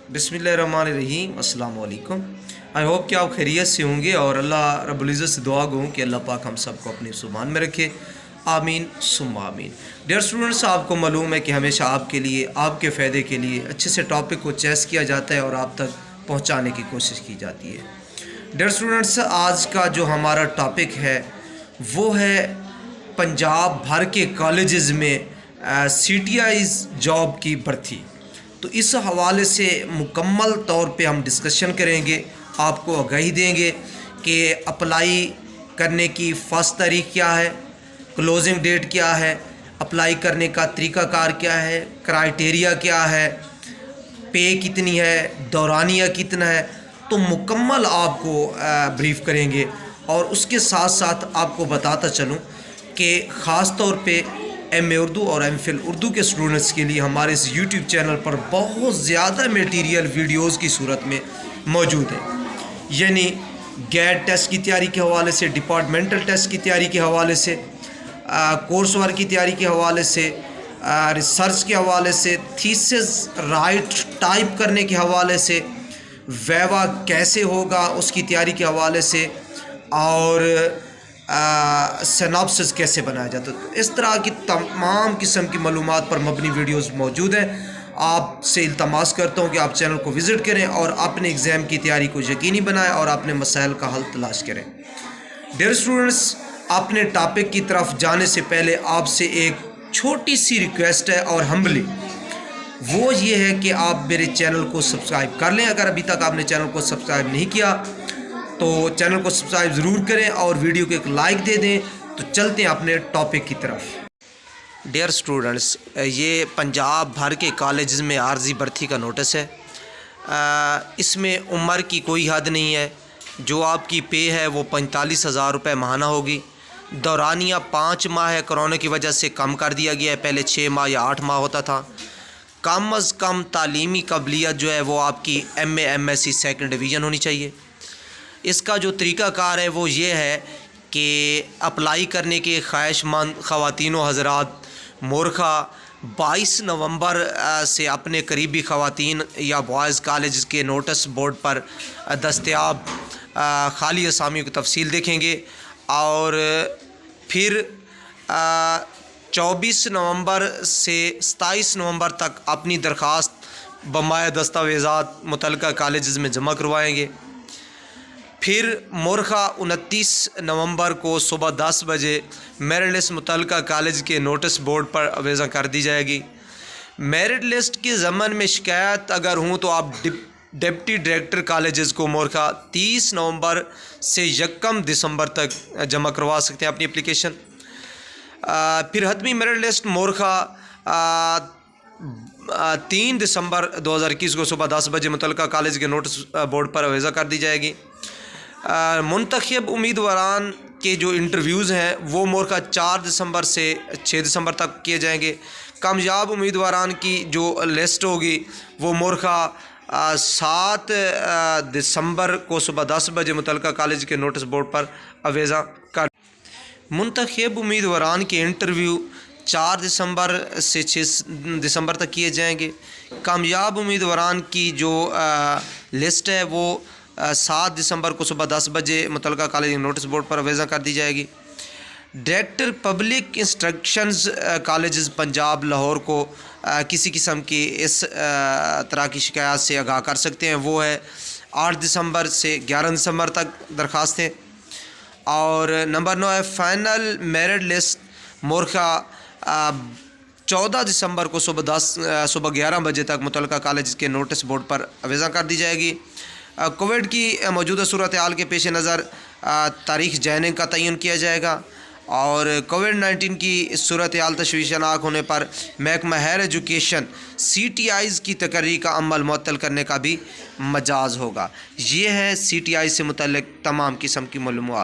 बिस्मिल्लाहिर्रहमानिर्रहीम अस्सलाम वालेकुम। आई होप कि आप खैरियत से होंगे और अल्लाह रब्बुल इज़्ज़त से दुआ गो कि अल्लाह पाक हम सबको अपनी ज़ुबान में रखे। आमीन सुम्मा आमीन। डियर स्टूडेंट्स, आपको मालूम है कि हमेशा आपके लिए, आपके फ़ायदे के लिए अच्छे से टॉपिक को चॉइस किया जाता है और आप तक पहुँचाने की कोशिश की जाती है। डियर स्टूडेंट्स, आज का जो हमारा टॉपिक है वो है पंजाब भर के कॉलेजेस में CTIs जॉब की भर्ती। तो इस हवाले से मुकम्मल तौर पे हम डिस्कशन करेंगे, आपको आगाही देंगे कि अप्लाई करने की फ़र्स्ट तारीख़ क्या है, क्लोजिंग डेट क्या है, अप्लाई करने का तरीक़ाकार क्या है, क्राइटेरिया क्या है, पे कितनी है, दौरानिया कितना है। तो मुकम्मल आपको ब्रीफ़ करेंगे और उसके साथ साथ आपको बताता चलूँ कि ख़ास तौर पे MA उर्दू और MPhil उर्दू के स्टूडेंट्स के लिए हमारे इस YouTube चैनल पर बहुत ज़्यादा मटेरियल वीडियोस की सूरत में मौजूद है। यानी गैट टेस्ट की तैयारी के हवाले से, डिपार्टमेंटल टेस्ट की तैयारी के हवाले से, कोर्स वर्क की तैयारी के हवाले से, रिसर्च के हवाले से, थीसिस राइट टाइप करने के हवाले से, वैवा कैसे होगा उसकी तैयारी के हवाले से, और सिनॉप्सिस कैसे बनाया जाता है। तो इस तरह की तमाम किस्म की मालूमात पर मबनी वीडियोस मौजूद हैं। आपसे इल्तमास करता हूँ कि आप चैनल को विज़िट करें और अपने एग्ज़ाम की तैयारी को यकीनी बनाएं और अपने मसाइल का हल तलाश करें। डियर स्टूडेंट्स, अपने टॉपिक की तरफ जाने से पहले आपसे एक छोटी सी रिक्वेस्ट है और हम्बली, वो ये है कि आप मेरे चैनल को सब्सक्राइब कर लें। अगर अभी तक आपने चैनल को सब्सक्राइब नहीं किया तो चैनल को सब्सक्राइब ज़रूर करें और वीडियो को एक लाइक दे दें। तो चलते हैं अपने टॉपिक की तरफ। डियर स्टूडेंट्स, ये पंजाब भर के कॉलेज में आर्जी भर्ती का नोटिस है। इसमें उम्र की कोई हद नहीं है। जो आपकी पे है वो 45,000 रुपये माहाना होगी। दौरानिया 5 माह है, कोरोना की वजह से कम कर दिया गया है। पहले 6 माह या 8 माह होता था। कम अज़ कम तालीमी काबिलियत जो है वो आपकी MA MSc सेकंड डिवीज़न होनी चाहिए। इसका जो तरीक़ाकार है वो ये है कि अप्लाई करने के ख्वाहिशमंद ख़वातीन व हज़रात मोरखा 22 नवंबर से अपने करीबी ख़वातीन या बॉयज़ कॉलेज के नोटिस बोर्ड पर दस्तयाब खाली असामियों की तफसील देखेंगे और फिर 24 नवंबर से 27 नवंबर तक अपनी दरख्वास्त बमाए दस्तावेज़ात मुतल्लिका कॉलेज में जमा करवाएंगे। फिर मोरखा 29 नवंबर को सुबह 10 बजे मेरिट लिस्ट मुतल्लिका कॉलेज के नोटिस बोर्ड पर अवेज़ा कर दी जाएगी। मेरिट लिस्ट के ज़मन में शिकायत अगर हूँ तो आप डिप्टी डायरेक्टर कॉलेजेस को मोरखा 30 नवंबर से 1 दिसंबर तक जमा करवा सकते हैं अपनी एप्लीकेशन। फिर हतमी मेरिट लिस्ट मोरखा 3 दिसंबर 2021 को सुबह 10 बजे मुतल्लिका कॉलेज के नोटिस बोर्ड पर अवेज़ा कर दी जाएगी। मुंतखब उम्मीदवारान के जो इंटरव्यूज़ हैं वो मोरखा 4 दिसंबर से 6 दिसंबर तक किए जाएंगे। कामयाब उम्मीदवारान की जो लिस्ट होगी वो मोरखा 7 दिसंबर को सुबह 10 बजे मुतल्लिका कॉलेज के नोटिस बोर्ड पर अवेज़ा कर। मुंतखब उम्मीदवारान के इंटरव्यू 4 दिसंबर से 6 दिसंबर तक किए जाएंगे। कामयाब उम्मीदवारान की जो लिस्ट है वो 7 दिसंबर को सुबह 10 बजे मुतल्लिका कॉलेज नोटिस बोर्ड पर अवेज़ा कर दी जाएगी। Director public instructions colleges Punjab Lahore को किसी किस्म की इस तरह की शिकायत से आगाह कर सकते हैं। वो है 8 दिसंबर से 11 दिसंबर तक दरख्वास्तें। और नंबर 9 है फ़ाइनल मेरिट लिस्ट मोरखा 14 दिसंबर को सुबह 11 बजे तक मुतल्लिका कॉलेज के नोटिस बोर्ड पर अवेज़ा कर दी जाएगी। कोविड की मौजूदा सूरत हाल के पेश नज़र तारीख़ जॉइनिंग का तयन किया जाएगा और कोविड-19 की सूरत हाल तशवीशनाक होने पर महकमा हायर एजुकेशन CTIs की तकर्री का अमल मुअत्तल करने का भी मजाज होगा। ये है CTI से मुतल्लिक तमाम किस्म की मालूमात।